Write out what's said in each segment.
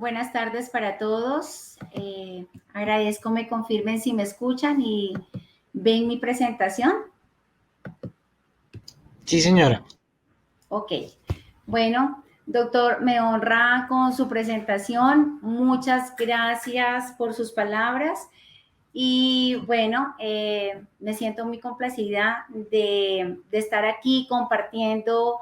Buenas tardes para todos. Agradezco me confirmen si me escuchan y ven mi presentación. Sí, señora. Ok. Bueno, doctor, me honra con su presentación. Muchas gracias por sus palabras. Y bueno, me siento muy complacida de estar aquí compartiendo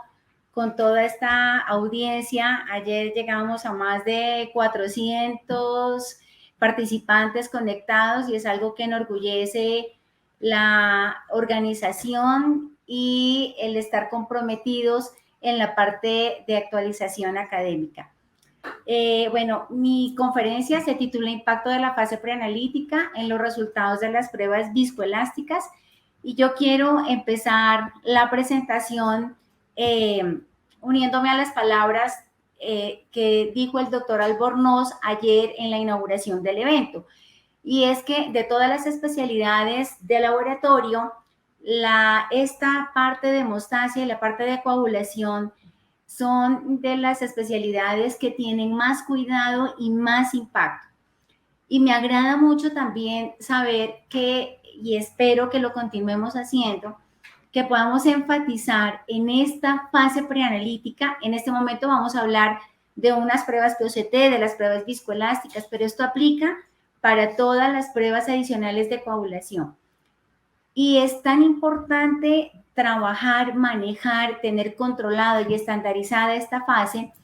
con toda esta audiencia. Ayer llegamos a más de 400 participantes conectados y es algo que enorgullece la organización y el estar comprometidos en la parte de actualización académica. Bueno, mi conferencia se titula Impacto de la fase preanalítica en los resultados de las pruebas viscoelásticas y yo quiero empezar la presentación uniéndome a las palabras que dijo el doctor Albornoz ayer en la inauguración del evento. Y es que de todas las especialidades de laboratorio, esta parte de hemostasia y la parte de coagulación son de las especialidades que tienen más cuidado y más impacto. Y me agrada mucho también saber que, y espero que lo continuemos haciendo, que podamos enfatizar en esta fase preanalítica. En este momento vamos a hablar de unas pruebas POCT, de las pruebas viscoelásticas, pero esto aplica para todas las pruebas adicionales de coagulación. Y es tan importante trabajar, manejar, tener controlado y estandarizada esta fase,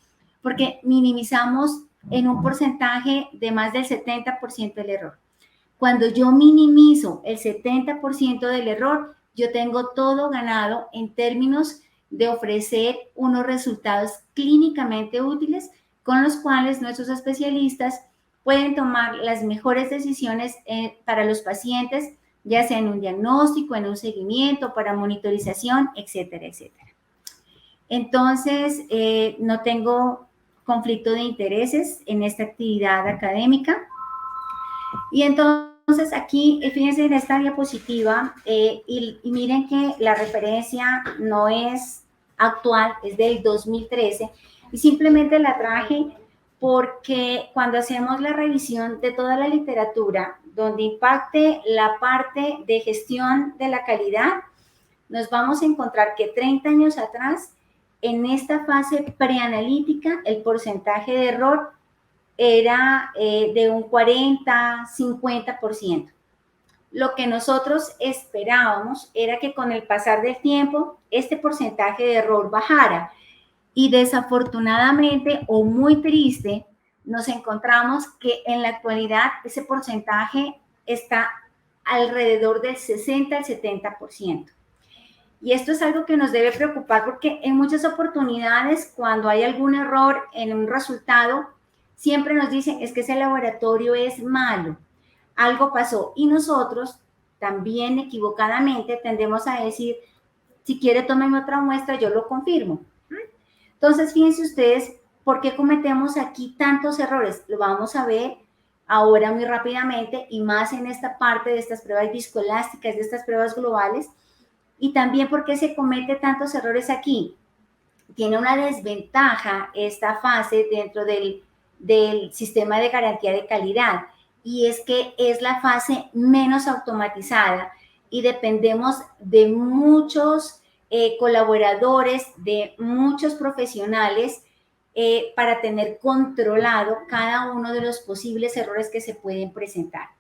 porque minimizamos en un porcentaje de más del 70% el error. Cuando yo minimizo el 70% del error, yo tengo todo ganado en términos de ofrecer unos resultados clínicamente útiles con los cuales nuestros especialistas pueden tomar las mejores decisiones para los pacientes, ya sea en un diagnóstico, en un seguimiento, para monitorización, etcétera, etcétera. Entonces, no tengo conflicto de intereses en esta actividad académica. Y entonces aquí, fíjense en esta diapositiva, y miren que la referencia no es actual, es del 2013, y simplemente la traje porque cuando hacemos la revisión de toda la literatura donde impacte la parte de gestión de la calidad, nos vamos a encontrar que 30 años atrás, en esta fase preanalítica, el porcentaje de error era de un 40-50%. Lo que nosotros esperábamos era que con el pasar del tiempo este porcentaje de error bajara y desafortunadamente o muy triste nos encontramos que en la actualidad ese porcentaje está alrededor del 60 al 70%. Y esto es algo que nos debe preocupar porque en muchas oportunidades cuando hay algún error en un resultado, siempre nos dicen es que ese laboratorio es malo, algo pasó. Y nosotros también equivocadamente tendemos a decir, si quiere tómeme otra muestra, yo lo confirmo. Entonces, fíjense ustedes, ¿por qué cometemos aquí tantos errores? Lo vamos a ver ahora muy rápidamente y más en esta parte de estas pruebas viscoelásticas, de estas pruebas globales. Y también por qué se comete tantos errores aquí. Tiene una desventaja esta fase dentro del sistema de garantía de calidad y es que es la fase menos automatizada y dependemos de muchos colaboradores, de muchos profesionales para tener controlado cada uno de los posibles errores que se pueden presentar.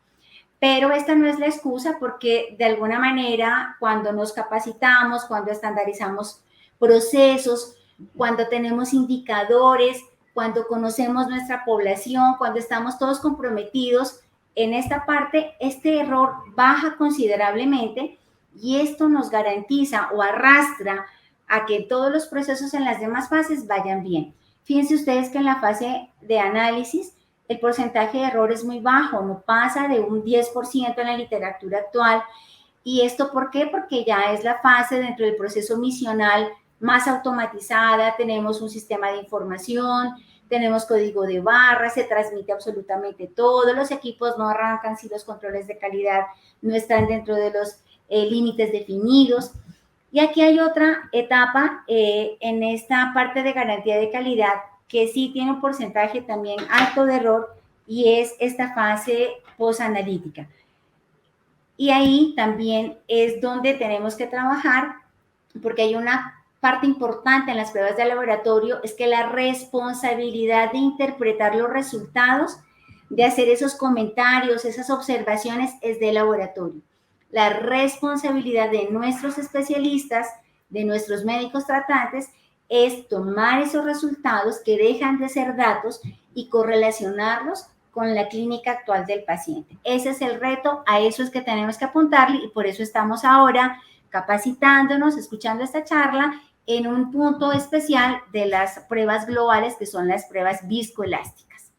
Pero esta no es la excusa porque de alguna manera cuando nos capacitamos, cuando estandarizamos procesos, cuando tenemos indicadores, cuando conocemos nuestra población, cuando estamos todos comprometidos en esta parte, este error baja considerablemente y esto nos garantiza o arrastra a que todos los procesos en las demás fases vayan bien. Fíjense ustedes que en la fase de análisis el porcentaje de error es muy bajo, no pasa de un 10% en la literatura actual. ¿Y esto por qué? Porque ya es la fase dentro del proceso misional más automatizada, tenemos un sistema de información, tenemos código de barras, se transmite absolutamente todo, los equipos no arrancan si los controles de calidad no están dentro de los límites definidos. Y aquí hay otra etapa en esta parte de garantía de calidad que sí tiene un porcentaje también alto de error y es esta fase posanalítica. Y ahí también es donde tenemos que trabajar, porque hay una parte importante en las pruebas de laboratorio, es que la responsabilidad de interpretar los resultados, de hacer esos comentarios, esas observaciones, es del laboratorio. La responsabilidad de nuestros especialistas, de nuestros médicos tratantes, es tomar esos resultados que dejan de ser datos y correlacionarlos con la clínica actual del paciente. Ese es el reto, a eso es que tenemos que apuntarle y por eso estamos ahora capacitándonos, escuchando esta charla en un punto especial de las pruebas globales, que son las pruebas viscoelásticas.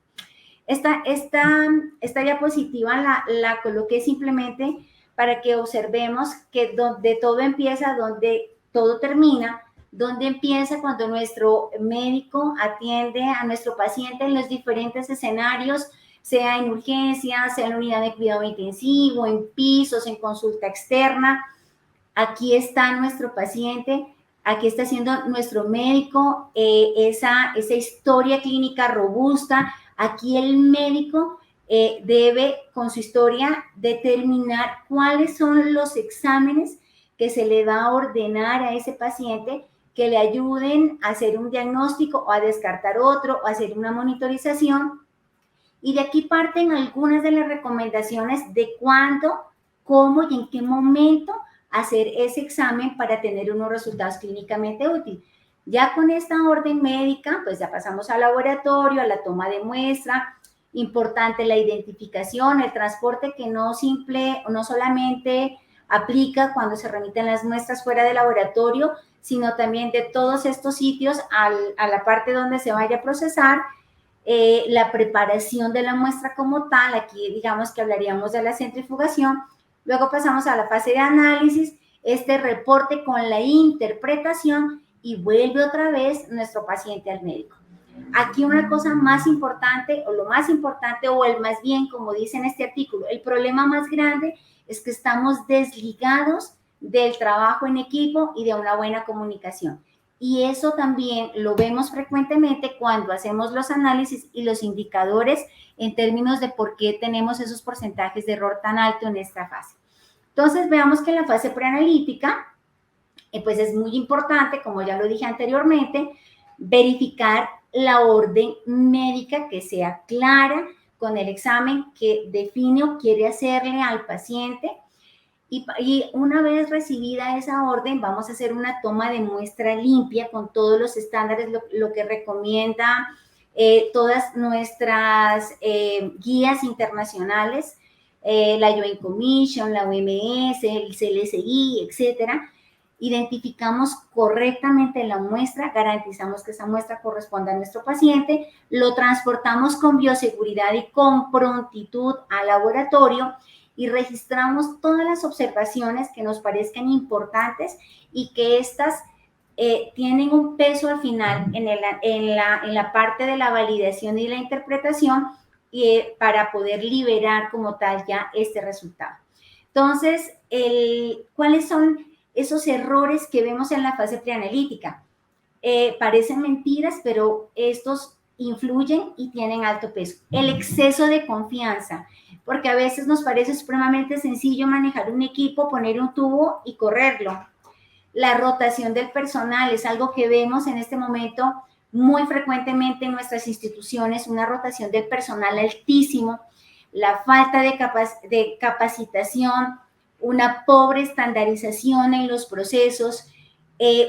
Esta diapositiva la coloqué simplemente para que observemos que donde todo empieza, donde todo termina, donde empieza cuando nuestro médico atiende a nuestro paciente en los diferentes escenarios, sea en urgencia, sea en la unidad de cuidado intensivo, en pisos, en consulta externa. Aquí está nuestro paciente, aquí está siendo nuestro médico, esa historia clínica robusta. Aquí el médico debe, con su historia, determinar cuáles son los exámenes que se le va a ordenar a ese paciente que le ayuden a hacer un diagnóstico o a descartar otro o a hacer una monitorización. Y de aquí parten algunas de las recomendaciones de cuándo, cómo y en qué momento hacer ese examen para tener unos resultados clínicamente útiles. Ya con esta orden médica, pues ya pasamos al laboratorio, a la toma de muestra. Importante la identificación, el transporte que no solamente aplica cuando se remiten las muestras fuera del laboratorio, sino también de todos estos sitios a la parte donde se vaya a procesar. La preparación de la muestra como tal, aquí digamos que hablaríamos de la centrifugación, luego pasamos a la fase de análisis, este reporte con la interpretación y vuelve otra vez nuestro paciente al médico. Aquí una cosa más importante, o lo más importante, o el más bien, como dice en este artículo, el problema más grande es que estamos desligados del trabajo en equipo y de una buena comunicación. Y eso también lo vemos frecuentemente cuando hacemos los análisis y los indicadores en términos de por qué tenemos esos porcentajes de error tan alto en esta fase. Entonces, veamos que en la fase preanalítica, pues es muy importante, como ya lo dije anteriormente, verificar la orden médica que sea clara con el examen que define o quiere hacerle al paciente. Y una vez recibida esa orden, vamos a hacer una toma de muestra limpia con todos los estándares, lo que recomienda todas nuestras guías internacionales, la Joint Commission, la OMS, el CLSI, etcétera. Identificamos correctamente la muestra, garantizamos que esa muestra corresponda a nuestro paciente, lo transportamos con bioseguridad y con prontitud al laboratorio y registramos todas las observaciones que nos parezcan importantes y que estas tienen un peso al final en la parte de la validación y la interpretación para poder liberar como tal ya este resultado. Entonces, ¿cuáles son esos errores que vemos en la fase preanalítica? Parecen mentiras, pero estos influyen y tienen alto peso. El exceso de confianza, porque a veces nos parece supremamente sencillo manejar un equipo, poner un tubo y correrlo. La rotación del personal es algo que vemos en este momento muy frecuentemente en nuestras instituciones, una rotación del personal altísimo, la falta de capacitación, una pobre estandarización en los procesos,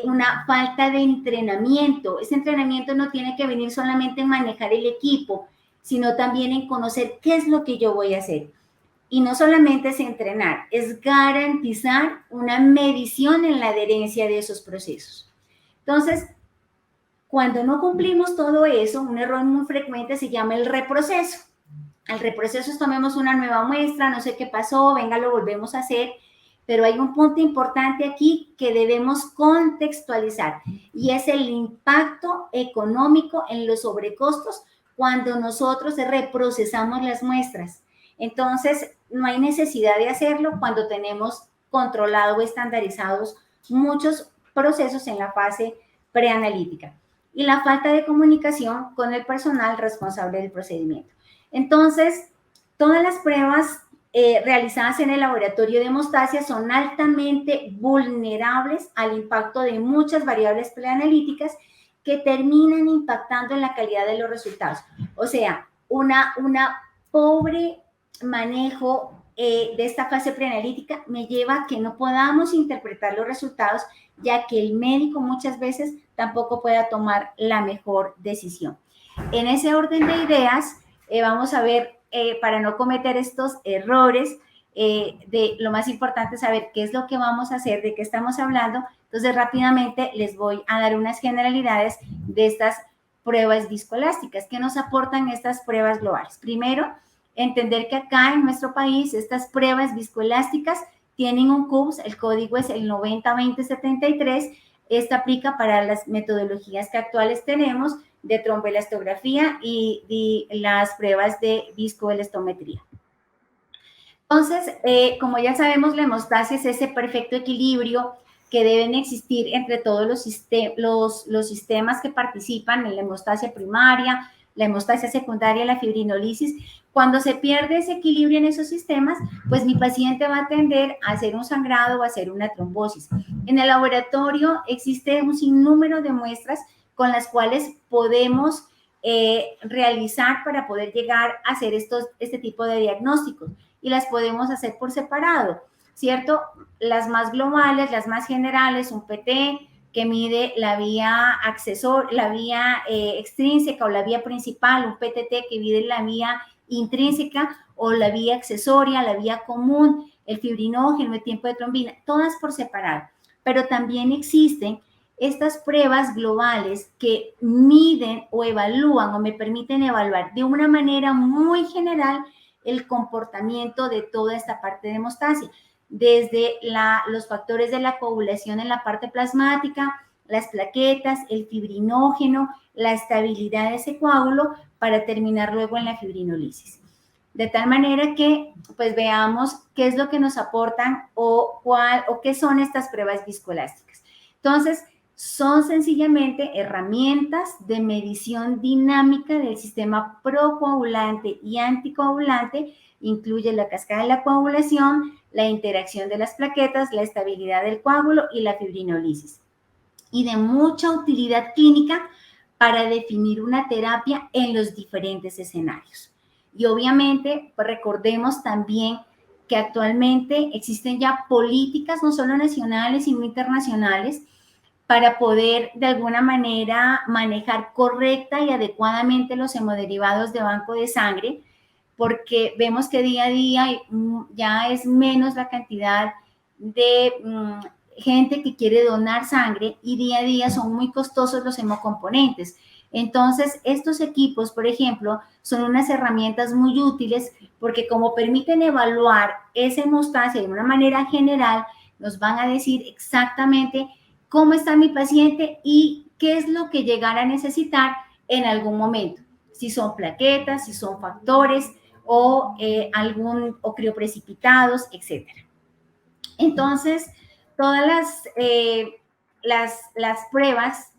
una falta de entrenamiento. Ese entrenamiento no tiene que venir solamente en manejar el equipo, sino también en conocer qué es lo que yo voy a hacer. Y no solamente es entrenar, es garantizar una medición en la adherencia de esos procesos. Entonces, cuando no cumplimos todo eso, un error muy frecuente se llama el reproceso. Al reproceso es tomemos una nueva muestra, no sé qué pasó, venga, lo volvemos a hacer, pero hay un punto importante aquí que debemos contextualizar y es el impacto económico en los sobrecostos cuando nosotros reprocesamos las muestras. Entonces, no hay necesidad de hacerlo cuando tenemos controlado o estandarizados muchos procesos en la fase preanalítica. y la falta de comunicación con el personal responsable del procedimiento. Entonces, todas las pruebas realizadas en el laboratorio de hemostasia son altamente vulnerables al impacto de muchas variables preanalíticas que terminan impactando en la calidad de los resultados. O sea, una pobre manejo de esta fase preanalítica me lleva a que no podamos interpretar los resultados, ya que el médico muchas veces tampoco pueda tomar la mejor decisión. En ese orden de ideas, vamos a ver, para no cometer estos errores, de lo más importante es saber qué es lo que vamos a hacer, de qué estamos hablando. Entonces, rápidamente les voy a dar unas generalidades de estas pruebas viscoelásticas. ¿Qué nos aportan estas pruebas globales? Primero, entender que acá en nuestro país estas pruebas viscoelásticas tienen un CUBS, el código es el 902073. Esta aplica para las metodologías que actuales tenemos de tromboelastografía y las pruebas de viscoelastometría. Entonces, como ya sabemos, la hemostasia es ese perfecto equilibrio que deben existir entre todos los sistemas que participan en la hemostasia primaria, la hemostasia secundaria, la fibrinolisis. Cuando se pierde ese equilibrio en esos sistemas, pues mi paciente va a tender a hacer un sangrado o a hacer una trombosis. En el laboratorio existe un sinnúmero de muestras con las cuales podemos realizar para poder llegar a hacer este tipo de diagnósticos, y las podemos hacer por separado, ¿cierto? Las más globales, las más generales, un PT que mide la vía extrínseca o la vía principal, un PTT que mide la vía intrínseca o la vía accesoria, la vía común, el fibrinógeno, el tiempo de trombina, todas por separado. Pero también existen estas pruebas globales que miden o evalúan o me permiten evaluar de una manera muy general el comportamiento de toda esta parte de hemostasia, desde los factores de la coagulación en la parte plasmática, las plaquetas, el fibrinógeno, la estabilidad de ese coágulo, para terminar luego en la fibrinolisis. De tal manera que, pues, veamos qué es lo que nos aportan o qué son estas pruebas viscoelásticas. Entonces, son sencillamente herramientas de medición dinámica del sistema procoagulante y anticoagulante. Incluye la cascada de la coagulación, la interacción de las plaquetas, la estabilidad del coágulo y la fibrinolisis. Y de mucha utilidad clínica para definir una terapia en los diferentes escenarios. Y obviamente, pues, recordemos también que actualmente existen ya políticas no solo nacionales, sino internacionales, para poder de alguna manera manejar correcta y adecuadamente los hemoderivados de banco de sangre, porque vemos que día a día ya es menos la cantidad de gente que quiere donar sangre, y día a día son muy costosos los hemocomponentes. Entonces, estos equipos, por ejemplo, son unas herramientas muy útiles porque como permiten evaluar esa hemostasia de una manera general, nos van a decir exactamente cómo está mi paciente y qué es lo que llegará a necesitar en algún momento. Si son plaquetas, si son factores o crioprecipitados, etc. Entonces, todas las pruebas,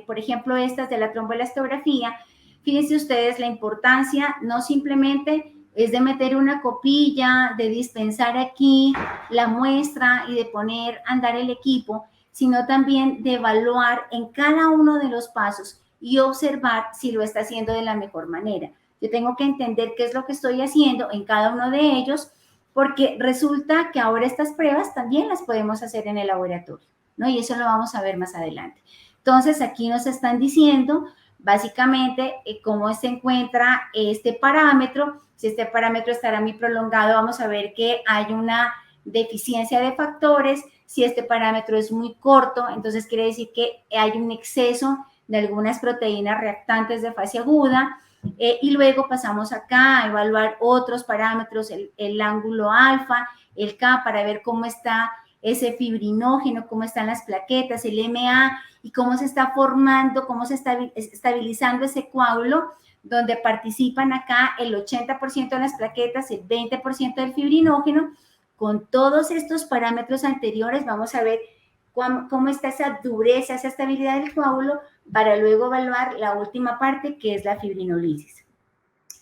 por ejemplo, estas de la tromboelastografía, fíjense ustedes la importancia, no simplemente es de meter una copilla, de dispensar aquí la muestra y de poner a andar el equipo, sino también de evaluar en cada uno de los pasos y observar si lo está haciendo de la mejor manera. Yo tengo que entender qué es lo que estoy haciendo en cada uno de ellos, porque resulta que ahora estas pruebas también las podemos hacer en el laboratorio, ¿no? Y eso lo vamos a ver más adelante. Entonces, aquí nos están diciendo básicamente cómo se encuentra este parámetro. Si este parámetro estará muy prolongado, vamos a ver que hay una deficiencia de factores. Si este parámetro es muy corto, entonces quiere decir que hay un exceso de algunas proteínas reactantes de fase aguda. Y luego pasamos acá a evaluar otros parámetros, el ángulo alfa, el K, para ver cómo está ese fibrinógeno, cómo están las plaquetas, el MA, y cómo se está formando, cómo se está estabilizando ese coágulo, donde participan acá el 80% de las plaquetas, el 20% del fibrinógeno. Con todos estos parámetros anteriores vamos a ver cómo está esa dureza, esa estabilidad del coágulo, para luego evaluar la última parte, que es la fibrinolisis.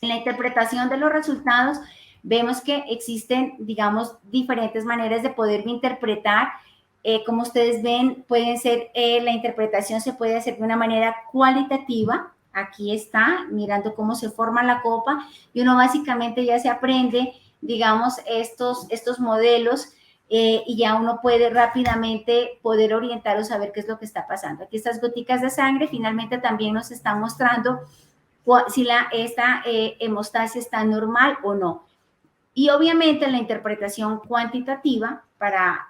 En la interpretación de los resultados, vemos que existen, digamos, diferentes maneras de poder interpretar. Como ustedes ven, pueden ser, la interpretación se puede hacer de una manera cualitativa. Aquí está, mirando cómo se forma la copa, y uno básicamente ya se aprende, digamos, estos modelos, y ya uno puede rápidamente poder orientar o saber qué es lo que está pasando. Aquí estas goticas de sangre finalmente también nos están mostrando si esta hemostasia está normal o no. Y obviamente la interpretación cuantitativa para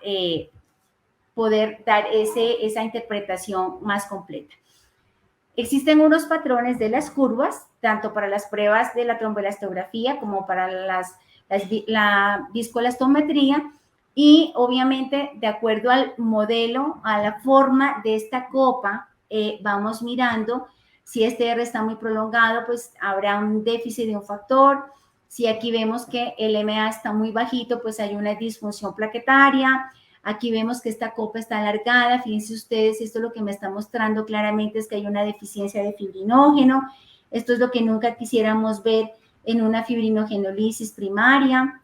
poder dar esa interpretación más completa. Existen unos patrones de las curvas, tanto para las pruebas de la tromboelastografía como para la viscoelastometría, y obviamente de acuerdo al modelo, a la forma de esta copa, vamos mirando. Si este R está muy prolongado, pues habrá un déficit de un factor. Si aquí vemos que el MA está muy bajito, pues hay una disfunción plaquetaria. Aquí vemos que esta copa está alargada. Fíjense ustedes, esto lo que me está mostrando claramente es que hay una deficiencia de fibrinógeno. Esto es lo que nunca quisiéramos ver en una fibrinogenólisis primaria,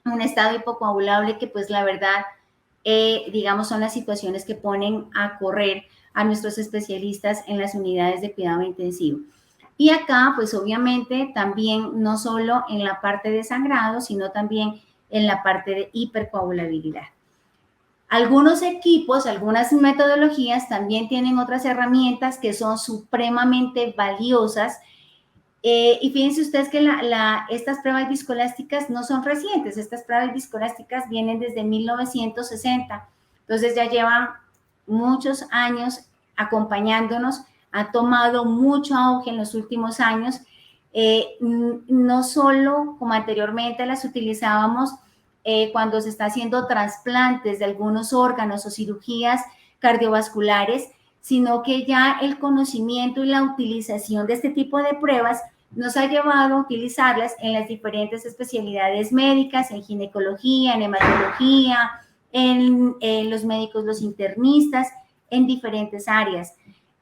un estado hipocoagulable que pues la verdad, digamos, son las situaciones que ponen a correr a nuestros especialistas en las unidades de cuidado intensivo. Y acá, pues obviamente también no solo en la parte de sangrado, sino también en la parte de hipercoagulabilidad. Algunos equipos, algunas metodologías también tienen otras herramientas que son supremamente valiosas. Y fíjense ustedes que estas pruebas viscoelásticas no son recientes. Estas pruebas viscoelásticas vienen desde 1960. Entonces ya llevan muchos años acompañándonos. Ha tomado mucho auge en los últimos años. No solo como anteriormente las utilizábamos cuando se está haciendo trasplantes de algunos órganos o cirugías cardiovasculares, sino que ya el conocimiento y la utilización de este tipo de pruebas nos ha llevado a utilizarlas en las diferentes especialidades médicas, en ginecología, en hematología, en los médicos, los internistas, en diferentes áreas.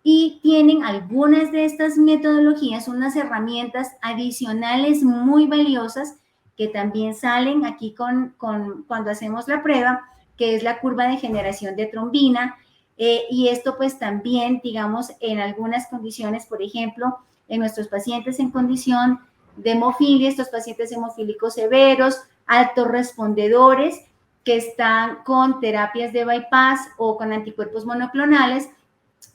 Y tienen algunas de estas metodologías unas herramientas adicionales muy valiosas que también salen aquí cuando hacemos la prueba, que es la curva de generación de trombina. Y esto pues también, digamos, en algunas condiciones, por ejemplo, en nuestros pacientes en condición de hemofilia, estos pacientes hemofílicos severos, altos respondedores, que están con terapias de bypass o con anticuerpos monoclonales,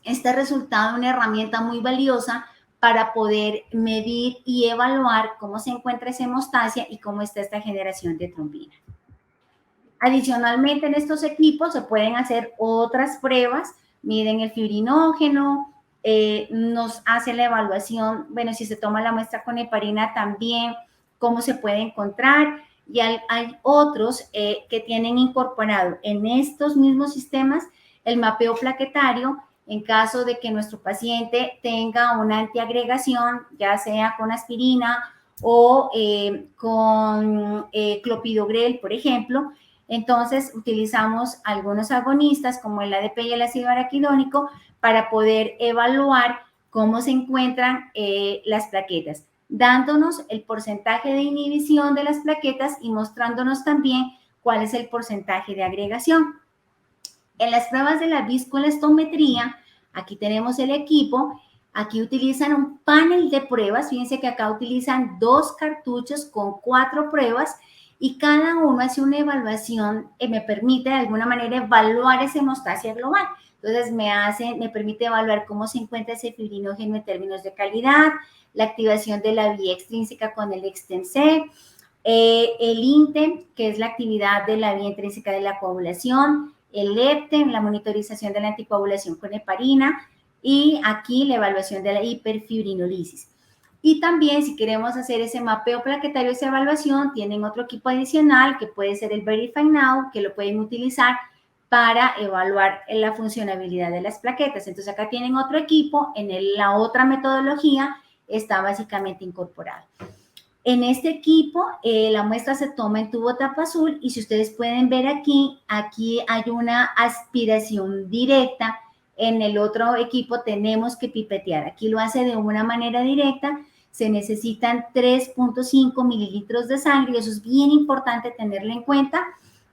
este resultado es una herramienta muy valiosa para poder medir y evaluar cómo se encuentra esa hemostasia y cómo está esta generación de trombina. Adicionalmente, en estos equipos se pueden hacer otras pruebas, miden el fibrinógeno, nos hace la evaluación, bueno, si se toma la muestra con heparina también, cómo se puede encontrar, y hay otros que tienen incorporado en estos mismos sistemas el mapeo plaquetario en caso de que nuestro paciente tenga una antiagregación, ya sea con aspirina o con clopidogrel, por ejemplo. Entonces, utilizamos algunos agonistas como el ADP y el ácido araquidónico para poder evaluar cómo se encuentran las plaquetas, dándonos el porcentaje de inhibición de las plaquetas y mostrándonos también cuál es el porcentaje de agregación. En las pruebas de la viscoelastometría, aquí tenemos el equipo. Aquí utilizan un panel de pruebas. Fíjense que acá utilizan 2 cartuchos con 4 pruebas y cada uno hace una evaluación que me permite de alguna manera evaluar esa hemostasia global. Entonces me permite evaluar cómo se encuentra ese fibrinógeno en términos de calidad, la activación de la vía extrínseca con el Extensé, el INTE, que es la actividad de la vía intrínseca de la coagulación, el lepten, la monitorización de la anticoagulación con heparina, y aquí la evaluación de la hiperfibrinolisis. Y también, si queremos hacer ese mapeo plaquetario, esa evaluación, tienen otro equipo adicional que puede ser el Verify Now, que lo pueden utilizar para evaluar la funcionabilidad de las plaquetas. Entonces, acá tienen otro equipo, en la otra metodología está básicamente incorporado. En este equipo, la muestra se toma en tubo tapa azul y si ustedes pueden ver aquí hay una aspiración directa. En el otro equipo tenemos que pipetear. Aquí lo hace de una manera directa. Se necesitan 3.5 mililitros de sangre y eso es bien importante tenerlo en cuenta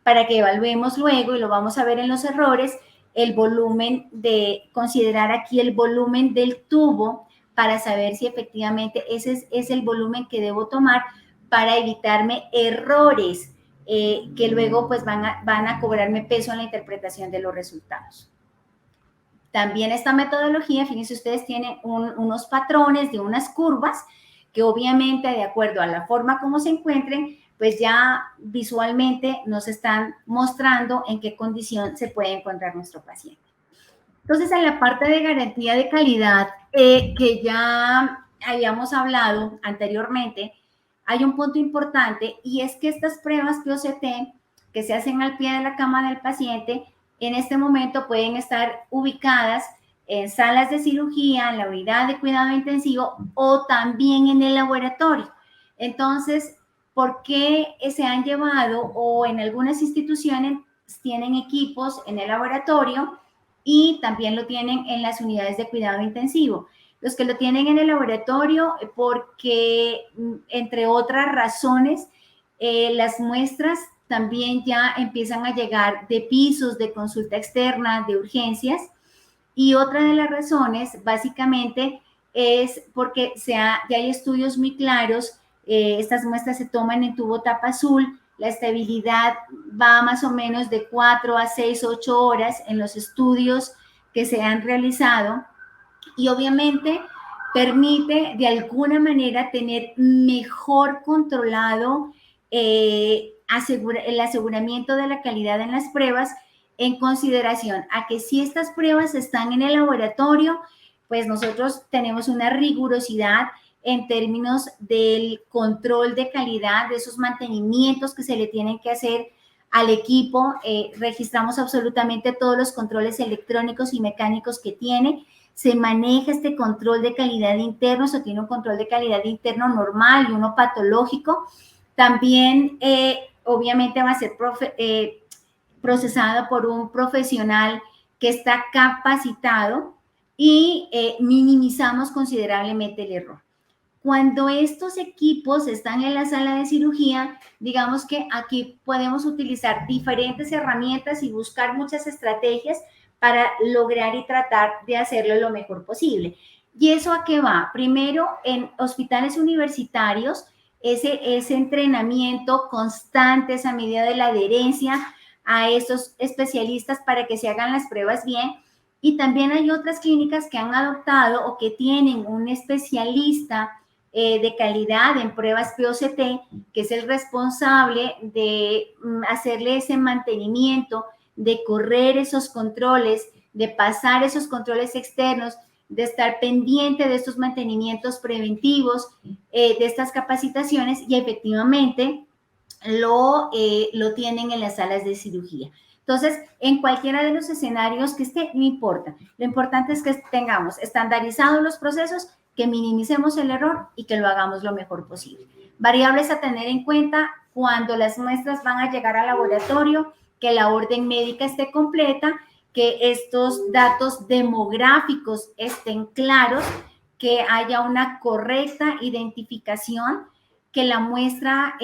para que evaluemos luego, y lo vamos a ver en los errores, el volumen considerar aquí el volumen del tubo para saber si efectivamente ese es el volumen que debo tomar para evitarme errores que luego pues van a cobrarme peso en la interpretación de los resultados. También esta metodología, fíjense ustedes, tiene unos patrones de unas curvas que obviamente de acuerdo a la forma como se encuentren, pues ya visualmente nos están mostrando en qué condición se puede encontrar nuestro paciente. Entonces, en la parte de garantía de calidad que ya habíamos hablado anteriormente, hay un punto importante y es que estas pruebas POCT que se hacen al pie de la cama del paciente, en este momento pueden estar ubicadas en salas de cirugía, en la unidad de cuidado intensivo o también en el laboratorio. Entonces, ¿por qué se han llevado o en algunas instituciones tienen equipos en el laboratorio y también lo tienen en las unidades de cuidado intensivo? Los que lo tienen en el laboratorio porque, entre otras razones, las muestras también ya empiezan a llegar de pisos de consulta externa, de urgencias, y otra de las razones básicamente es porque ya hay estudios muy claros, estas muestras se toman en tubo tapa azul, la estabilidad va más o menos de 4 a 6, 8 horas en los estudios que se han realizado y obviamente permite de alguna manera tener mejor controlado el aseguramiento de la calidad en las pruebas en consideración a que si estas pruebas están en el laboratorio, pues nosotros tenemos una rigurosidad en términos del control de calidad, de esos mantenimientos que se le tienen que hacer al equipo. Registramos absolutamente todos los controles electrónicos y mecánicos que tiene. Se maneja este control de calidad interno, se tiene un control de calidad interno normal y uno patológico. También, obviamente, va a ser procesado por un profesional que está capacitado y minimizamos considerablemente el error. Cuando estos equipos están en la sala de cirugía, digamos que aquí podemos utilizar diferentes herramientas y buscar muchas estrategias para lograr y tratar de hacerlo lo mejor posible. ¿Y eso a qué va? Primero, en hospitales universitarios, ese entrenamiento constante, esa medida de la adherencia a estos especialistas para que se hagan las pruebas bien. Y también hay otras clínicas que han adoptado o que tienen un especialista de calidad en pruebas POCT, que es el responsable de hacerle ese mantenimiento, de correr esos controles, de pasar esos controles externos, de estar pendiente de estos mantenimientos preventivos, de estas capacitaciones y efectivamente lo tienen en las salas de cirugía. Entonces, en cualquiera de los escenarios que esté, no importa. Lo importante es que tengamos estandarizados los procesos, que minimicemos el error y que lo hagamos lo mejor posible. Variables a tener en cuenta cuando las muestras van a llegar al laboratorio, que la orden médica esté completa, que estos datos demográficos estén claros, que haya una correcta identificación, que la muestra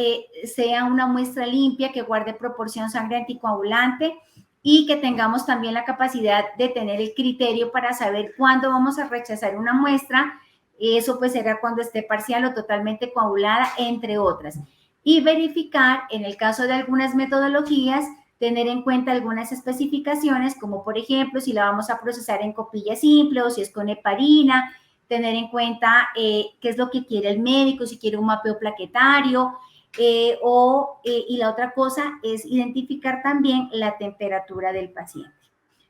sea una muestra limpia, que guarde proporción sangre anticoagulante y que tengamos también la capacidad de tener el criterio para saber cuándo vamos a rechazar una muestra. Eso pues será cuando esté parcial o totalmente coagulada, entre otras. Y verificar, en el caso de algunas metodologías, tener en cuenta algunas especificaciones, como por ejemplo, si la vamos a procesar en copilla simple o si es con heparina, tener en cuenta qué es lo que quiere el médico, si quiere un mapeo plaquetario, y la otra cosa es identificar también la temperatura del paciente.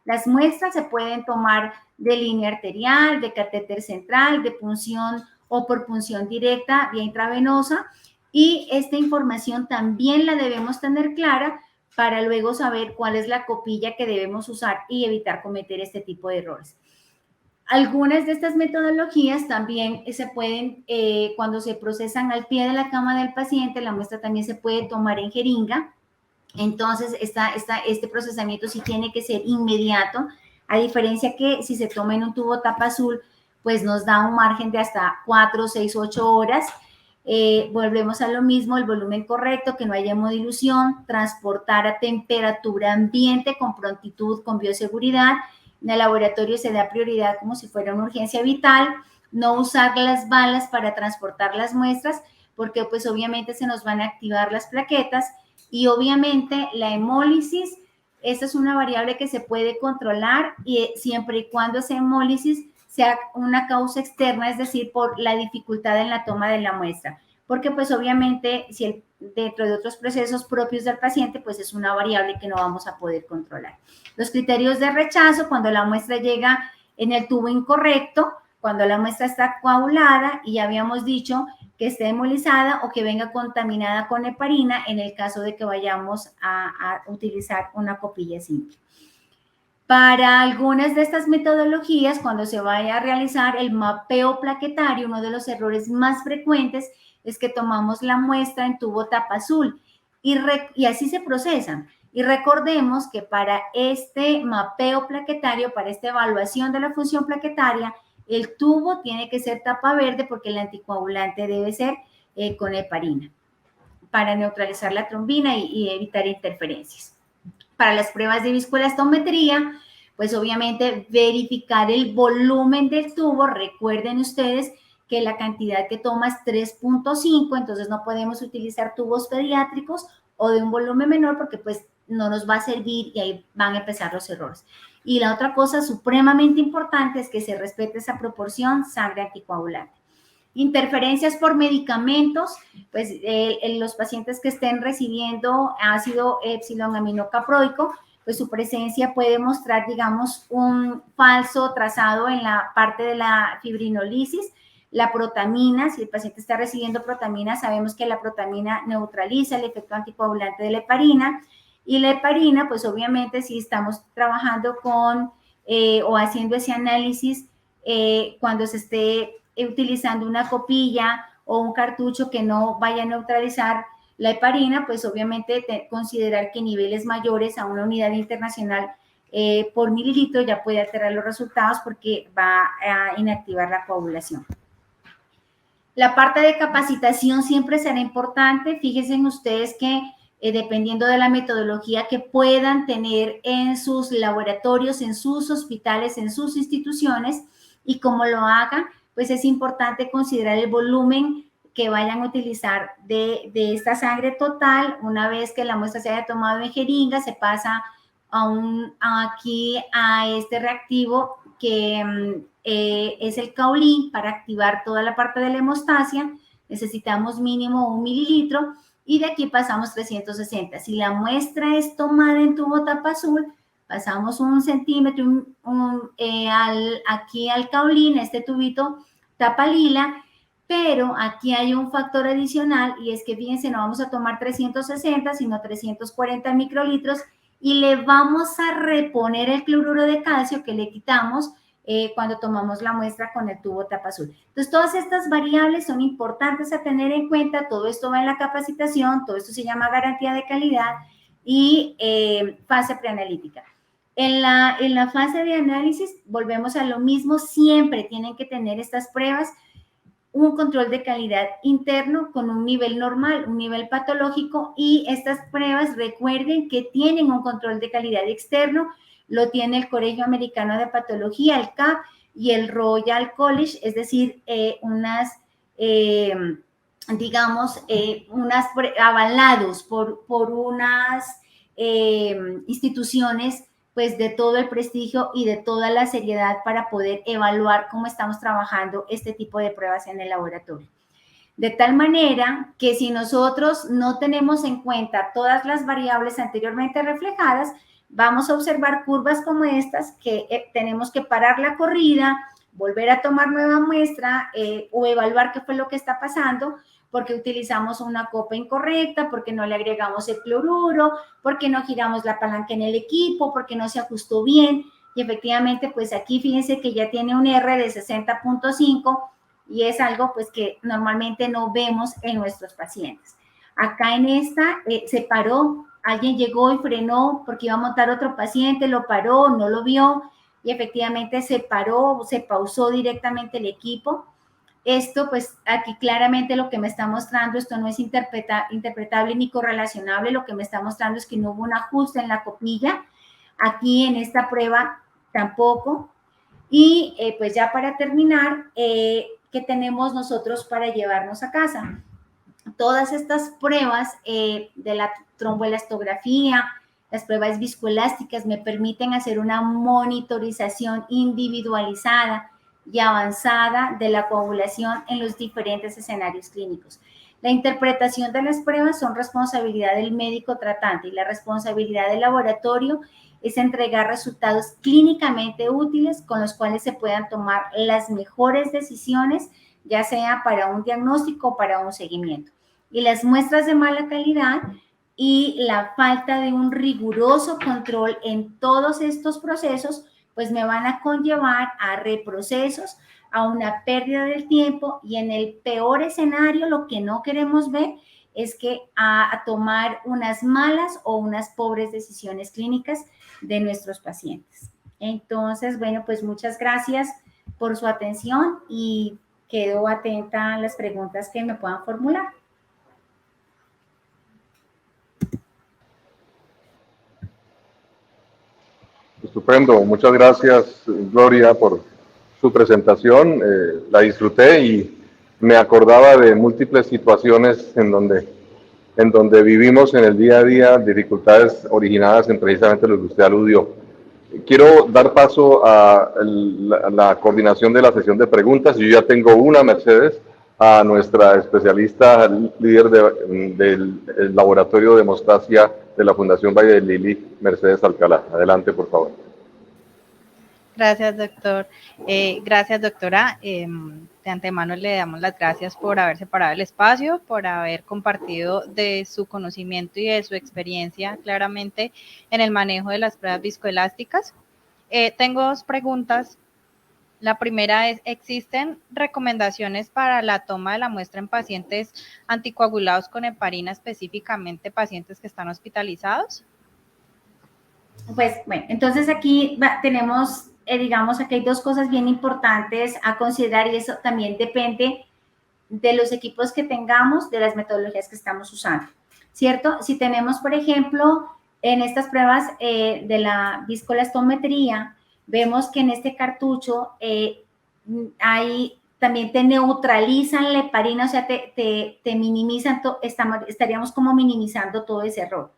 Las muestras se pueden tomar de línea arterial, de catéter central, de punción o por punción directa vía intravenosa, y esta información también la debemos tener clara para luego saber cuál es la copilla que debemos usar y evitar cometer este tipo de errores. Algunas de estas metodologías también se pueden, cuando se procesan al pie de la cama del paciente, la muestra también se puede tomar en jeringa. Entonces, este procesamiento sí tiene que ser inmediato, a diferencia que si se toma en un tubo tapa azul, pues nos da un margen de hasta 4, 6, 8 horas. Volvemos a lo mismo, el volumen correcto, que no haya hemodilución, transportar a temperatura ambiente con prontitud, con bioseguridad. En el laboratorio se da prioridad como si fuera una urgencia vital, no usar las balas para transportar las muestras, porque pues obviamente se nos van a activar las plaquetas y obviamente la hemólisis, esta es una variable que se puede controlar y siempre y cuando esa hemólisis sea una causa externa, es decir, por la dificultad en la toma de la muestra, porque pues obviamente si dentro de otros procesos propios del paciente, pues es una variable que no vamos a poder controlar. Los criterios de rechazo, cuando la muestra llega en el tubo incorrecto, cuando la muestra está coagulada y ya habíamos dicho que esté hemolizada o que venga contaminada con heparina en el caso de que vayamos a utilizar una copilla simple. Para algunas de estas metodologías, cuando se vaya a realizar el mapeo plaquetario, uno de los errores más frecuentes es que tomamos la muestra en tubo tapa azul y así se procesan. Y recordemos que para este mapeo plaquetario, para esta evaluación de la función plaquetaria, el tubo tiene que ser tapa verde porque el anticoagulante debe ser con heparina para neutralizar la trombina y evitar interferencias. Para las pruebas de viscoelastometría, pues obviamente verificar el volumen del tubo. Recuerden ustedes que la cantidad que toma es 3.5, entonces no podemos utilizar tubos pediátricos o de un volumen menor porque pues no nos va a servir y ahí van a empezar los errores. Y la otra cosa supremamente importante es que se respete esa proporción sangre anticoagulante. Interferencias por medicamentos, pues los pacientes que estén recibiendo ácido epsilon aminocaproico, pues su presencia puede mostrar, digamos, un falso trazado en la parte de la fibrinolisis. La protamina, si el paciente está recibiendo protamina, sabemos que la protamina neutraliza el efecto anticoagulante de la heparina. Y la heparina, pues obviamente si estamos trabajando con o haciendo ese análisis cuando se esté utilizando una copilla o un cartucho que no vaya a neutralizar la heparina, pues obviamente considerar que niveles mayores a una unidad internacional por mililitro ya puede alterar los resultados porque va a inactivar la coagulación. La parte de capacitación siempre será importante. Fíjense en ustedes que dependiendo de la metodología que puedan tener en sus laboratorios, en sus hospitales, en sus instituciones y cómo lo hagan, pues es importante considerar el volumen que vayan a utilizar de esta sangre total. Una vez que la muestra se haya tomado en jeringa, se pasa aquí a este reactivo que es el Kaolin para activar toda la parte de la hemostasia. Necesitamos mínimo 1 mililitro y de aquí pasamos 360. Si la muestra es tomada en tubo tapa azul, pasamos 1 centímetro aquí al Kaolin, este tubito tapa lila, pero aquí hay un factor adicional y es que fíjense, no vamos a tomar 360, sino 340 microlitros y le vamos a reponer el cloruro de calcio que le quitamos cuando tomamos la muestra con el tubo tapa azul. Entonces, todas estas variables son importantes a tener en cuenta. Todo esto va en la capacitación, todo esto se llama garantía de calidad y fase preanalítica. En la fase de análisis, volvemos a lo mismo, siempre tienen que tener estas pruebas un control de calidad interno con un nivel normal, un nivel patológico y estas pruebas recuerden que tienen un control de calidad externo, lo tiene el Colegio Americano de Patología, el CAP y el Royal College, es decir, avalados por unas instituciones pues de todo el prestigio y de toda la seriedad para poder evaluar cómo estamos trabajando este tipo de pruebas en el laboratorio. De tal manera que si nosotros no tenemos en cuenta todas las variables anteriormente reflejadas, vamos a observar curvas como estas que tenemos que parar la corrida, volver a tomar nueva muestra o evaluar qué fue lo que está pasando, porque utilizamos una copa incorrecta, porque no le agregamos el cloruro, porque no giramos la palanca en el equipo, porque no se ajustó bien. y efectivamente pues aquí fíjense que ya tiene un R de 60.5 y es algo pues que normalmente no vemos en nuestros pacientes. Acá en esta se paró, alguien llegó y frenó porque iba a montar otro paciente, lo paró, no lo vio y efectivamente se paró, se pausó directamente el equipo. Esto, pues aquí claramente lo que me está mostrando, esto no es interpretable ni correlacionable, lo que me está mostrando es que no hubo un ajuste en la copilla. Aquí en esta prueba tampoco. Y pues ya para terminar, ¿qué tenemos nosotros para llevarnos a casa? Todas estas pruebas de la tromboelastografía, las pruebas viscoelásticas me permiten hacer una monitorización individualizada y avanzada de la coagulación en los diferentes escenarios clínicos. La interpretación de las pruebas son responsabilidad del médico tratante y la responsabilidad del laboratorio es entregar resultados clínicamente útiles con los cuales se puedan tomar las mejores decisiones, ya sea para un diagnóstico o para un seguimiento. Y las muestras de mala calidad y la falta de un riguroso control en todos estos procesos, pues me van a conllevar a reprocesos, a una pérdida del tiempo y en el peor escenario lo que no queremos ver es que a tomar unas malas o unas pobres decisiones clínicas de nuestros pacientes. Entonces, bueno, pues muchas gracias por su atención y quedo atenta a las preguntas que me puedan formular. Estupendo, muchas gracias Gloria por su presentación, la disfruté y me acordaba de múltiples situaciones en donde vivimos en el día a día dificultades originadas en precisamente lo que usted aludió. Quiero dar paso a la coordinación de la sesión de preguntas. Yo ya tengo una, Mercedes, a nuestra especialista líder del laboratorio de hemostasia de la Fundación Valle del Lili, Mercedes Alcalá. Adelante, por favor. Gracias, doctor. Gracias, doctora. De antemano le damos las gracias por haber separado el espacio, por haber compartido de su conocimiento y de su experiencia claramente en el manejo de las pruebas viscoelásticas. Tengo dos preguntas. La primera es, ¿existen recomendaciones para la toma de la muestra en pacientes anticoagulados con heparina, específicamente pacientes que están hospitalizados? Pues bueno, entonces aquí tenemos, digamos, aquí hay dos cosas bien importantes a considerar y eso también depende de los equipos que tengamos, de las metodologías que estamos usando, ¿cierto? Si tenemos, por ejemplo, en estas pruebas de la viscoelastometría, vemos que en este cartucho también te neutralizan la heparina, o sea, te minimizan, estaríamos como minimizando todo ese error.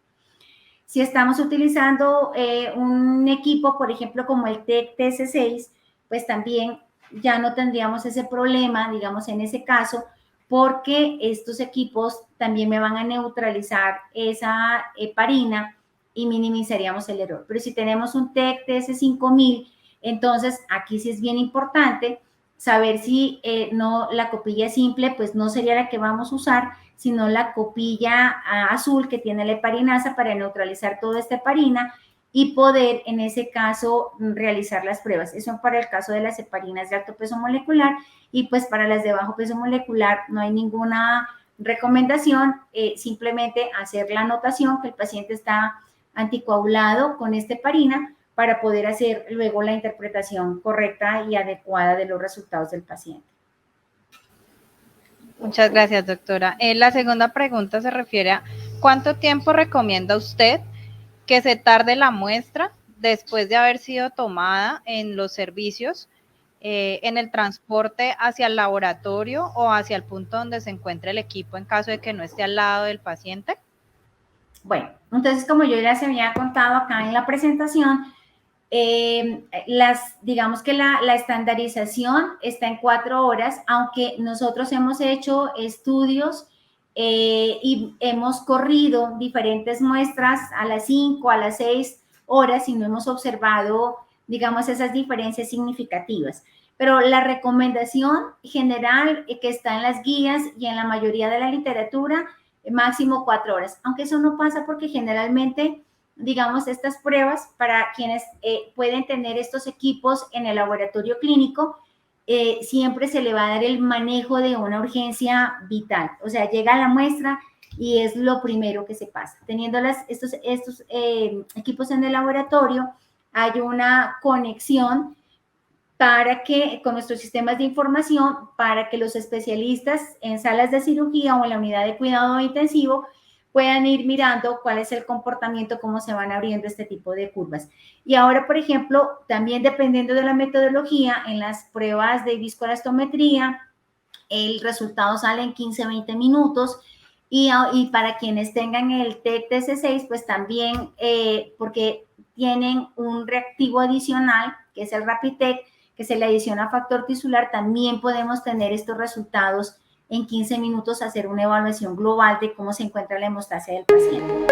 Si estamos utilizando un equipo, por ejemplo, como el TEC TS6, pues también ya no tendríamos ese problema, digamos, en ese caso, porque estos equipos también me van a neutralizar esa heparina y minimizaríamos el error. Pero si tenemos un TEC TS5000, entonces aquí sí es bien importante saber si no la copilla simple, pues no sería la que vamos a usar, sino la copilla azul que tiene la heparinasa para neutralizar toda esta heparina y poder en ese caso realizar las pruebas. Eso para el caso de las heparinas de alto peso molecular y pues para las de bajo peso molecular no hay ninguna recomendación, simplemente hacer la anotación que el paciente está anticoagulado con esta heparina para poder hacer luego la interpretación correcta y adecuada de los resultados del paciente. Muchas gracias, doctora. La segunda pregunta se refiere a ¿cuánto tiempo recomienda usted que se tarde la muestra después de haber sido tomada en los servicios, en el transporte hacia el laboratorio o hacia el punto donde se encuentre el equipo en caso de que no esté al lado del paciente? Bueno, entonces como yo ya se había contado acá en la presentación, digamos que la estandarización está en 4 horas, aunque nosotros hemos hecho estudios y hemos corrido diferentes muestras a las 5, a las 6 horas y no hemos observado, digamos, esas diferencias significativas. Pero la recomendación general que está en las guías y en la mayoría de la literatura, máximo 4 horas, aunque eso no pasa porque generalmente digamos, estas pruebas para quienes pueden tener estos equipos en el laboratorio clínico. Siempre se le va a dar el manejo de una urgencia vital. O sea, llega la muestra y es lo primero que se pasa. Teniendo estos equipos en el laboratorio, hay una conexión para que, con nuestros sistemas de información, para que los especialistas en salas de cirugía o en la unidad de cuidado intensivo puedan ir mirando cuál es el comportamiento, cómo se van abriendo este tipo de curvas. Y ahora, por ejemplo, también dependiendo de la metodología, en las pruebas de viscoelastometría, el resultado sale en 15-20 minutos, y para quienes tengan el TEC-TC6, pues también, porque tienen un reactivo adicional, que es el RapidTec, que se le adiciona factor tisular, también podemos tener estos resultados en 15 minutos, hacer una evaluación global de cómo se encuentra la hemostasia del paciente.